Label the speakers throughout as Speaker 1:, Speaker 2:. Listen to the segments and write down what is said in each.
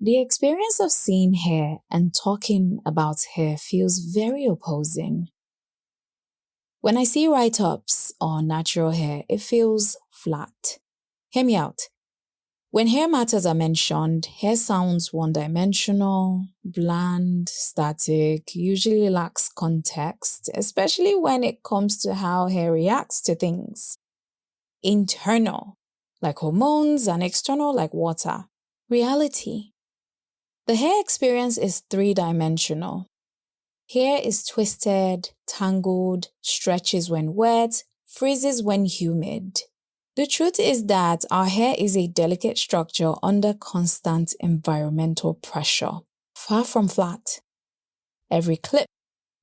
Speaker 1: The experience of seeing hair and talking about hair feels very opposing. When I see write-ups on natural hair, it feels flat. Hear me out. When hair matters are mentioned, hair sounds one-dimensional, bland, static, usually lacks context, especially when it comes to how hair reacts to things. Internal, like hormones, and external, like water. Reality. The hair experience is three-dimensional. Hair is twisted, tangled, stretches when wet, freezes when humid. The truth is that our hair is a delicate structure under constant environmental pressure, far from flat. Every clip,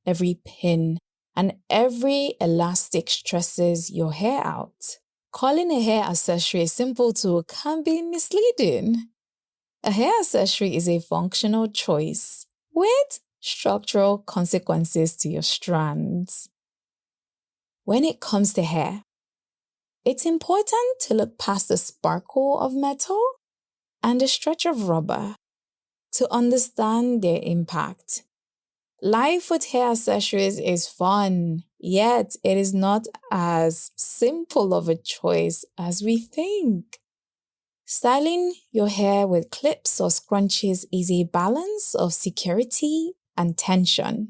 Speaker 1: every pin, and every elastic stresses your hair out. Calling a hair accessory a simple tool can be misleading. A hair accessory is a functional choice with structural consequences to your strands. When it comes to hair, it's important to look past the sparkle of metal and the stretch of rubber to understand their impact. Life with hair accessories is fun, yet it is not as simple of a choice as we think. Styling your hair with clips or scrunchies is a balance of security and tension.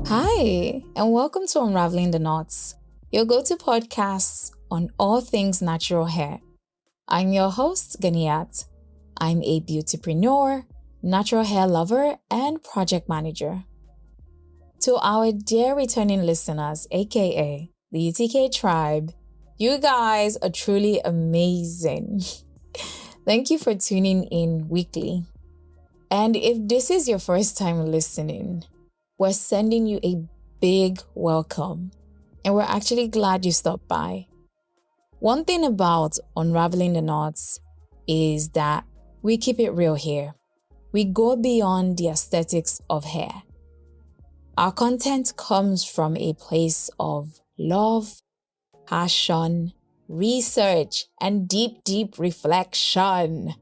Speaker 1: Hi, and welcome to Unraveling the Knots, your go-to podcasts on all things natural hair. I'm your host, Ganiat. I'm a beautypreneur, natural hair lover, and project manager. To our dear returning listeners, aka the UTK tribe, you guys are truly amazing. Thank you for tuning in weekly. And if this is your first time listening, we're sending you a big welcome. And we're actually glad you stopped by. One thing about Unraveling the Knots is that we keep it real here. We go beyond the aesthetics of hair. Our content comes from a place of love, passion, research, and deep reflection.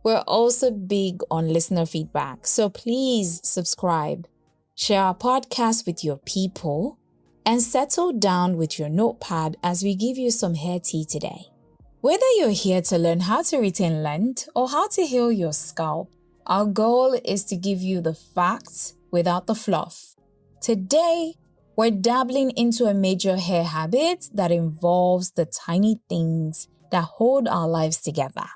Speaker 1: We're also big on listener feedback, so please subscribe, share our podcast with your people, and settle down with your notepad as we give you some hair tea today. Whether you're here to learn how to retain length or how to heal your scalp, our goal is to give you the facts without the fluff. Today, we're dabbling into a major hair habit that involves the tiny things that hold our lives together.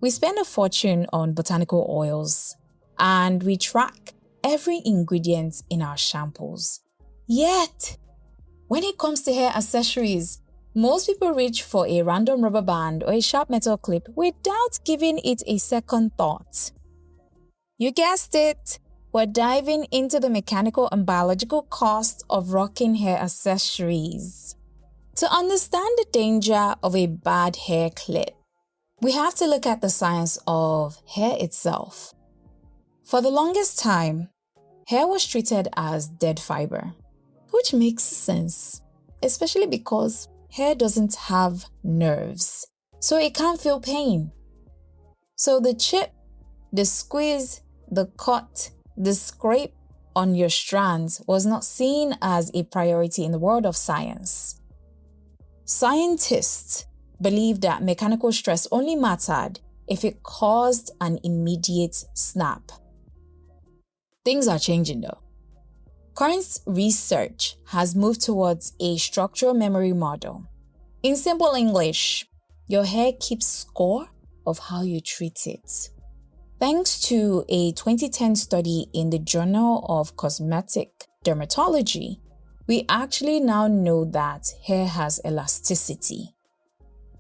Speaker 1: We spend a fortune on botanical oils, and we track every ingredient in our shampoos. Yet, when it comes to hair accessories, most people reach for a random rubber band or a sharp metal clip without giving it a second thought. You guessed it, we're diving into the mechanical and biological cost of rocking hair accessories. To understand the danger of a bad hair clip, we have to look at the science of hair itself. For the longest time, hair was treated as dead fiber, which makes sense, especially because hair doesn't have nerves, so it can't feel pain. So the chip, the squeeze, the cut, the scrape on your strands was not seen as a priority in the world of science. Scientists believed that mechanical stress only mattered if it caused an immediate snap. Things are changing though. Current research has moved towards a structural memory model. In simple English, your hair keeps score of how you treat it. Thanks to a 2010 study in the Journal of Cosmetic Dermatology, we actually now know that hair has elasticity.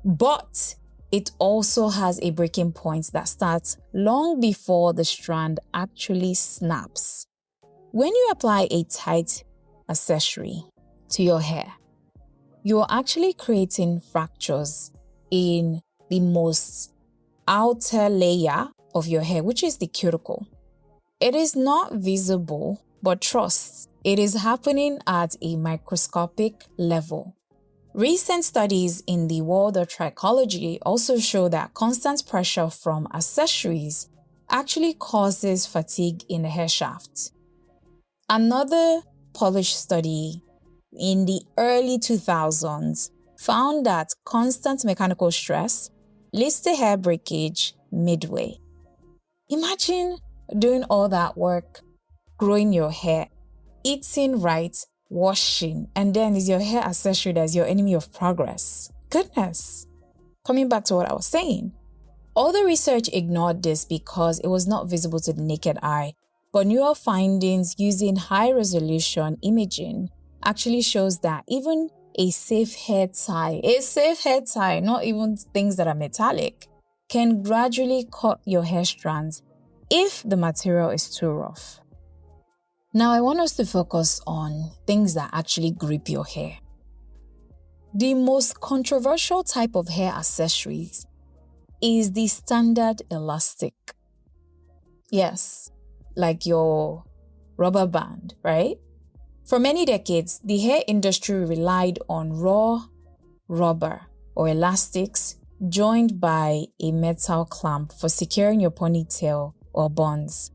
Speaker 1: But it also has a breaking point that starts long before the strand actually snaps. When you apply a tight accessory to your hair, you're actually creating fractures in the most outer layer of your hair, which is the cuticle. It is not visible, but trust, It is happening at a microscopic level. Recent studies in the world of trichology also show that constant pressure from accessories actually causes fatigue in the hair shaft. Another published study in the early 2000s found that constant mechanical stress leads to hair breakage midway. Imagine doing all that work, growing your hair, eating right, washing, and then is your hair accessory that is your enemy of progress? Goodness. Coming back to what I was saying. All the research ignored this because it was not visible to the naked eye, but newer findings using high-resolution imaging actually shows that even a safe hair tie, not even things that are metallic, can gradually cut your hair strands if the material is too rough. Now, I want us to focus on things that actually grip your hair. The most controversial type of hair accessories is the standard elastic. Yes, like your rubber band, right? For many decades, the hair industry relied on raw rubber or elastics joined by a metal clamp for securing your ponytail or buns.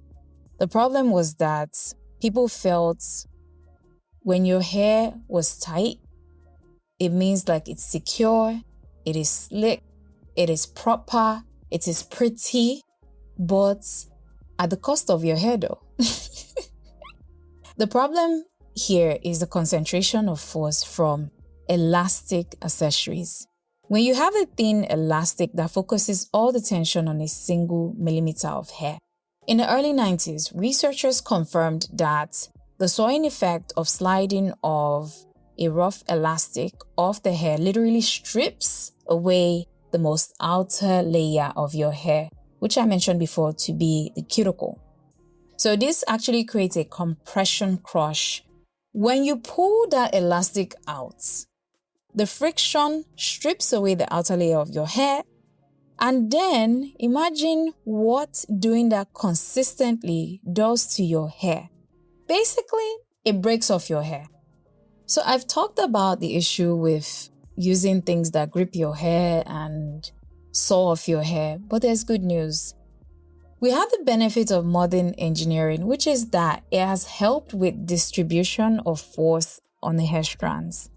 Speaker 1: The problem was that people felt when your hair was tight, it means like it's secure, it is slick, it is proper, it is pretty, but at the cost of your hair though. The problem here is the concentration of force from elastic accessories. When you have a thin elastic that focuses all the tension on a single millimeter of hair. In the early 90s, researchers confirmed that the sawing effect of sliding of a rough elastic off the hair literally strips away the most outer layer of your hair, which I mentioned before to be the cuticle. So this actually creates a compression crush. When you pull that elastic out, the friction strips away the outer layer of your hair. And then imagine what doing that consistently does to your hair. Basically, it breaks off your hair. So I've talked about the issue with using things that grip your hair and saw off your hair, but there's good news. We have the benefit of modern engineering, which is that it has helped with distribution of force on the hair strands.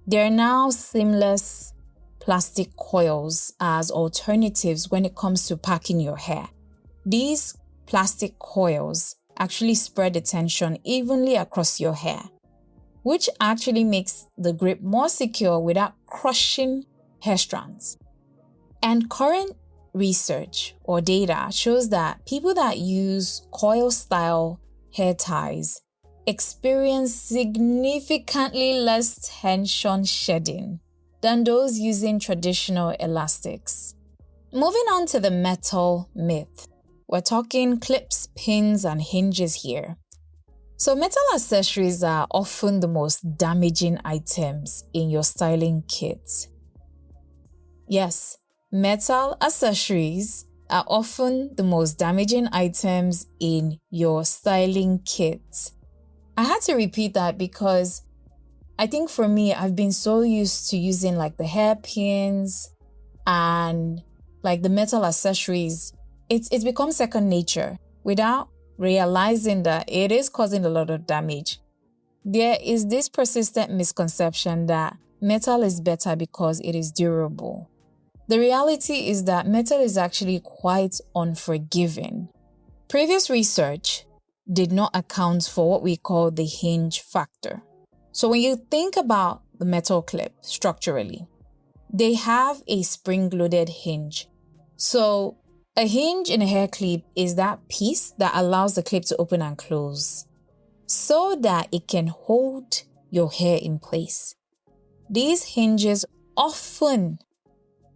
Speaker 1: There are now seamless plastic coils as alternatives when it comes to packing your hair. These plastic coils actually spread the tension evenly across your hair, which actually makes the grip more secure without crushing hair strands. And current research or data shows that people that use coil-style hair ties experience significantly less tension shedding than those using traditional elastics. Moving on to the metal myth. We're talking clips, pins, and hinges here. So metal accessories are often the most damaging items in your styling kit. Yes, metal accessories are often the most damaging items in your styling kit. I had to repeat that because I think for me, I've been so used to using like the hairpins and like the metal accessories. It's become second nature without realizing that it is causing a lot of damage. There is this persistent misconception that metal is better because it is durable. The reality is that metal is actually quite unforgiving. Previous research did not account for what we call the hinge factor. So when you think about the metal clip structurally, they have a spring-loaded hinge. So a hinge in a hair clip is that piece that allows the clip to open and close so that it can hold your hair in place. These hinges often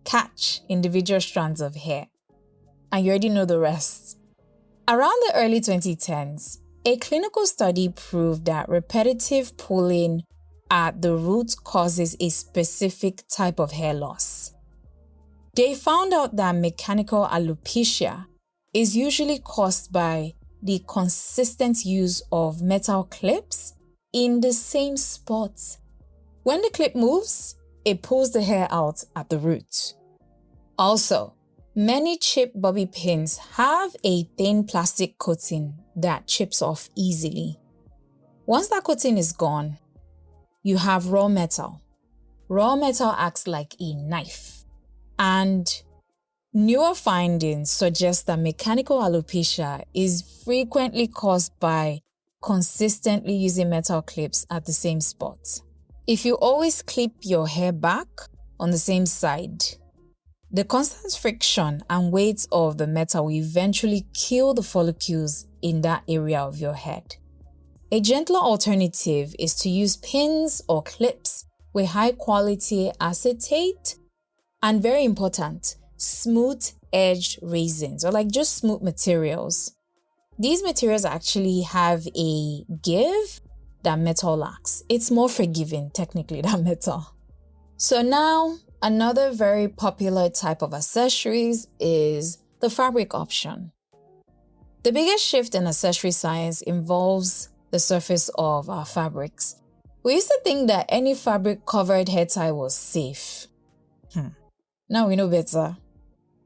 Speaker 1: catch individual strands of hair, and you already know the rest. Around the early 2010s, a clinical study proved that repetitive pulling at the root causes a specific type of hair loss. They found out that mechanical alopecia is usually caused by the consistent use of metal clips in the same spot. When the clip moves, it pulls the hair out at the root. Also, many chip bobby pins have a thin plastic coating that chips off easily. Once that coating is gone, you have raw metal. Raw metal acts like a knife. And newer findings suggest that mechanical alopecia is frequently caused by consistently using metal clips at the same spot. If you always clip your hair back on the same side, the constant friction and weight of the metal will eventually kill the follicles in that area of your head. A gentler alternative is to use pins or clips with high quality acetate and, very important, smooth edged resins, or like just smooth materials. These materials actually have a give that metal lacks. It's more forgiving technically than metal. So now, another very popular type of accessories is the fabric option. The biggest shift in accessory science involves the surface of our fabrics. We used to think that any fabric-covered hair tie was safe. Now we know better.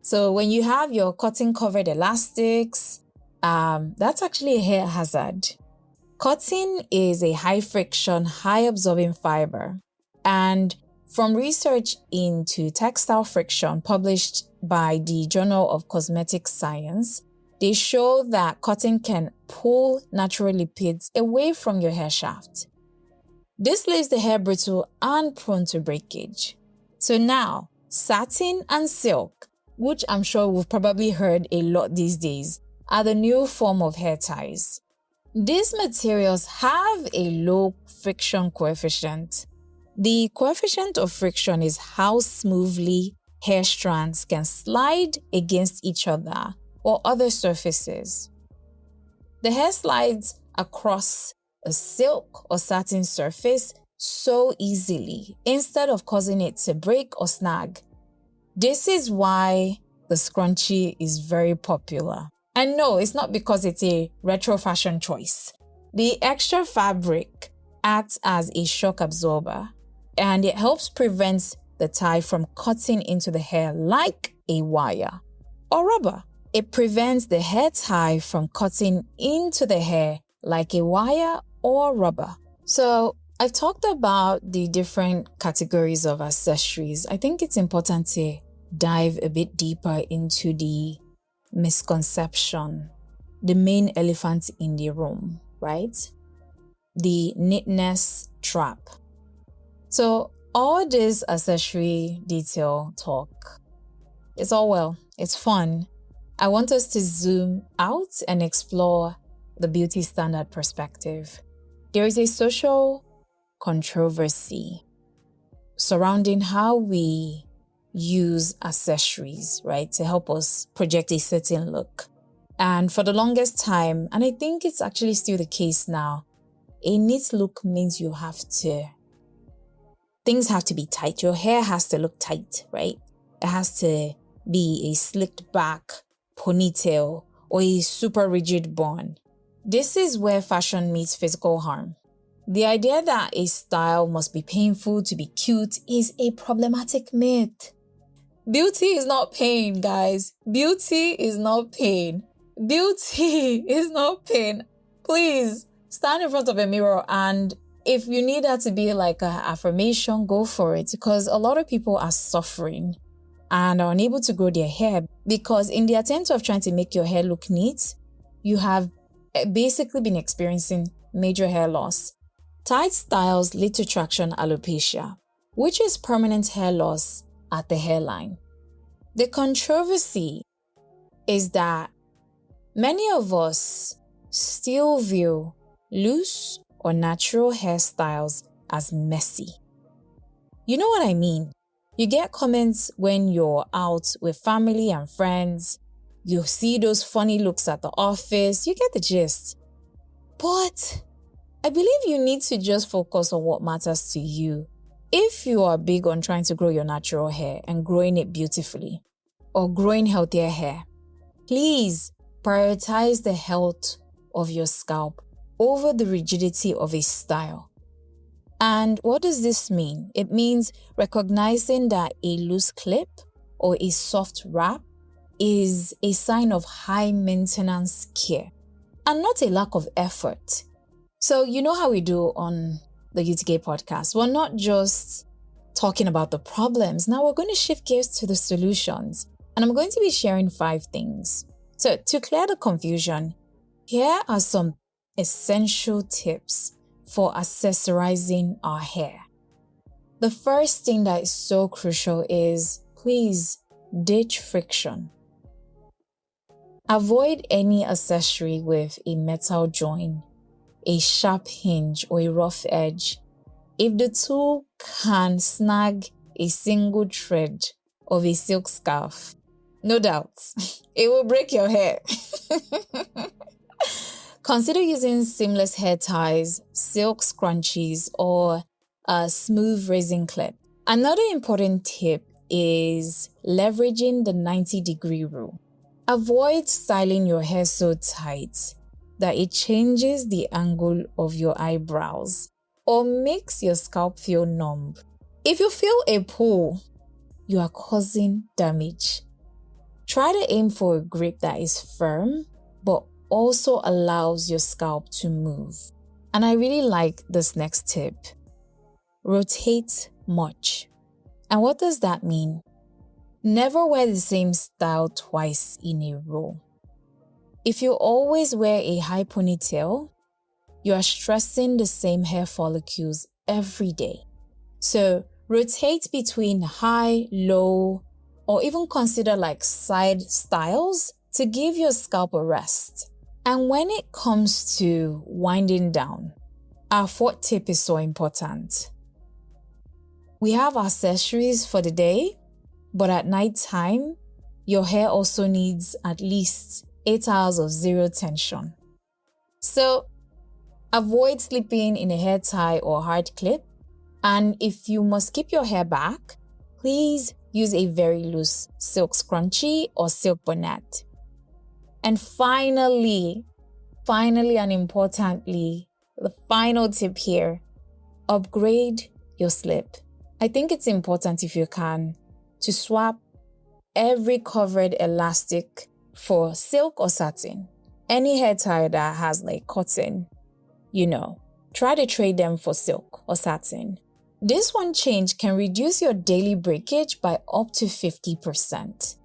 Speaker 1: So when you have your cotton-covered elastics, that's actually a hair hazard. Cotton is a high-friction, high-absorbing fiber. And from research into textile friction published by the Journal of Cosmetic Science, they show that cotton can pull natural lipids away from your hair shaft. This leaves the hair brittle and prone to breakage. So now, satin and silk, which I'm sure we've probably heard a lot these days, are the new form of hair ties. These materials have a low friction coefficient. The coefficient of friction is how smoothly hair strands can slide against each other or other surfaces. The hair slides across a silk or satin surface so easily instead of causing it to break or snag. This is why the scrunchie is very popular. And no, it's not because it's a retro fashion choice. The extra fabric acts as a shock absorber, and it helps prevent the tie from cutting into the hair like a wire or rubber. It prevents the hair tie from cutting into the hair like a wire or rubber. So I've talked about the different categories of accessories. I think it's important to dive a bit deeper into the misconception, the main elephant in the room, right? The neatness trap. So all this accessory detail talk, it's all well, it's fun. I want us to zoom out and explore the beauty standard perspective. There is a social controversy surrounding how we use accessories, right, to help us project a certain look. And for the longest time, and I think it's actually still the case now, a neat look means things have to be tight. Your hair has to look tight, right? It has to be a slicked back ponytail or a super rigid bun. This is where fashion meets physical harm. The idea that a style must be painful to be cute is a problematic myth. Beauty is not pain, guys. Beauty is not pain. Beauty is not pain. Please stand in front of a mirror, and if you need that to be like an affirmation, go for it, because a lot of people are suffering and are unable to grow their hair because in the attempt of trying to make your hair look neat, you have basically been experiencing major hair loss. Tight styles lead to traction alopecia, which is permanent hair loss at the hairline. The controversy is that many of us still view loose or natural hairstyles as messy. You know what I mean? You get comments when you're out with family and friends. You see those funny looks at the office. You get the gist. But I believe you need to just focus on what matters to you. If you are big on trying to grow your natural hair and growing it beautifully, or growing healthier hair, please prioritize the health of your scalp over the rigidity of a style. And what does this mean? It means recognizing that a loose clip or a soft wrap is a sign of high maintenance care and not a lack of effort. So you know how we do on the UTK podcast. We're not just talking about the problems. Now we're going to shift gears to the solutions. And I'm going to be sharing 5 things. So to clear the confusion, here are some essential tips for accessorizing our hair. The first thing that is so crucial is please ditch friction. Avoid any accessory with a metal joint, a sharp hinge, or a rough edge. If the tool can snag a single thread of a silk scarf, no doubt, it will break your hair. Consider using seamless hair ties, silk scrunchies, or a smooth raising clip. Another important tip is leveraging the 90-degree rule. Avoid styling your hair so tight that it changes the angle of your eyebrows or makes your scalp feel numb. If you feel a pull, you are causing damage. Try to aim for a grip that is firm, but also allows your scalp to move. And I really like this next tip. Rotate much. And what does that mean? Never wear the same style twice in a row. If you always wear a high ponytail, you are stressing the same hair follicles every day. So rotate between high, low, or even consider like side styles to give your scalp a rest. And when it comes to winding down, our 4th tip is so important. We have accessories for the day, but at night time, your hair also needs at least 8 hours of zero tension. So avoid sleeping in a hair tie or hard clip. And if you must keep your hair back, please use a very loose silk scrunchie or silk bonnet. And finally and importantly, the final tip here, upgrade your slip. I think it's important if you can to swap every covered elastic for silk or satin. Any hair tie that has like cotton, try to trade them for silk or satin. This one change can reduce your daily breakage by up to 50%.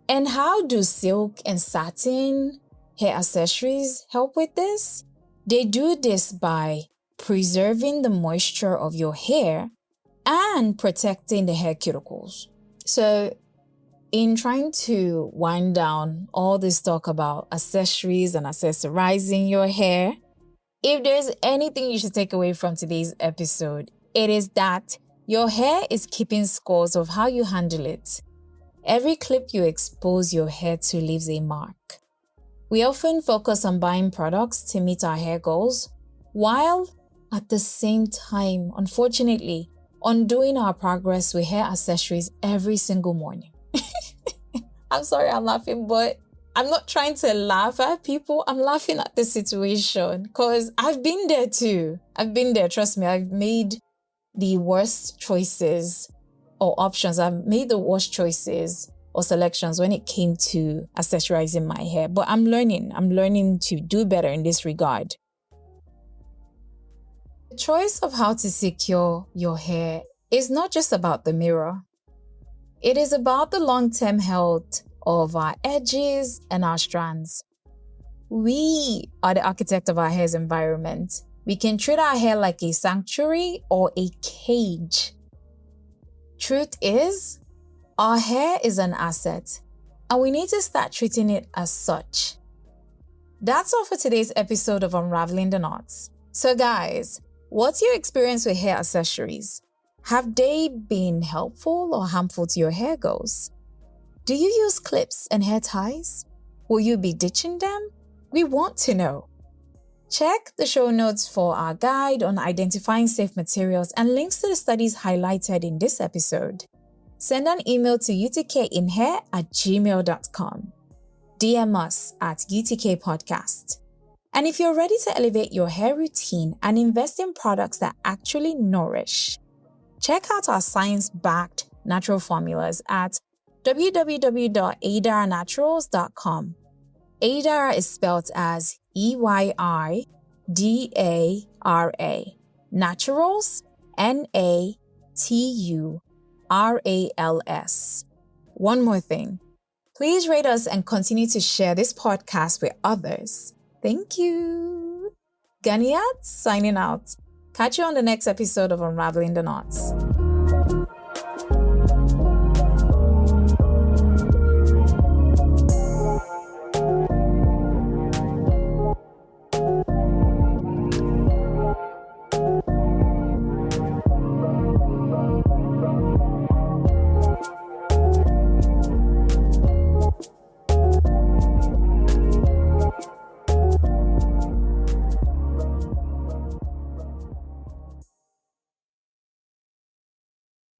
Speaker 1: And how do silk and satin hair accessories help with this? They do this by preserving the moisture of your hair and protecting the hair cuticles. So in trying to wind down all this talk about accessories and accessorizing your hair, if there's anything you should take away from today's episode, it is that your hair is keeping scores of how you handle it. Every clip you expose your hair to leaves a mark. We often focus on buying products to meet our hair goals, while at the same time, unfortunately, undoing our progress with hair accessories every single morning. I'm sorry I'm laughing, but I'm not trying to laugh at people. I'm laughing at the situation because I've been there too. I've been there, trust me. I've made the worst choices or options. I've made the worst choices or selections when it came to accessorizing my hair. But I'm learning to do better in this regard. The choice of how to secure your hair is not just about the mirror. It is about the long-term health of our edges and our strands. We are the architect of our hair's environment. We can treat our hair like a sanctuary or a cage. Truth is, our hair is an asset, and we need to start treating it as such. That's all for today's episode of Unraveling the Knots. So guys, what's your experience with hair accessories? Have they been helpful or harmful to your hair goals? Do you use clips and hair ties? Will you be ditching them? We want to know. Check the show notes for our guide on identifying safe materials and links to the studies highlighted in this episode. Send an email to utkinhair@gmail.com. DM us at UTK Podcast. And if you're ready to elevate your hair routine and invest in products that actually nourish, check out our science-backed natural formulas at www.aydara.naturals.com. Aydara is spelled as Eydara. Naturals, Naturals. One more thing. Please rate us and continue to share this podcast with others. Thank you. Ganiat signing out. Catch you on the next episode of Unraveling the Knots.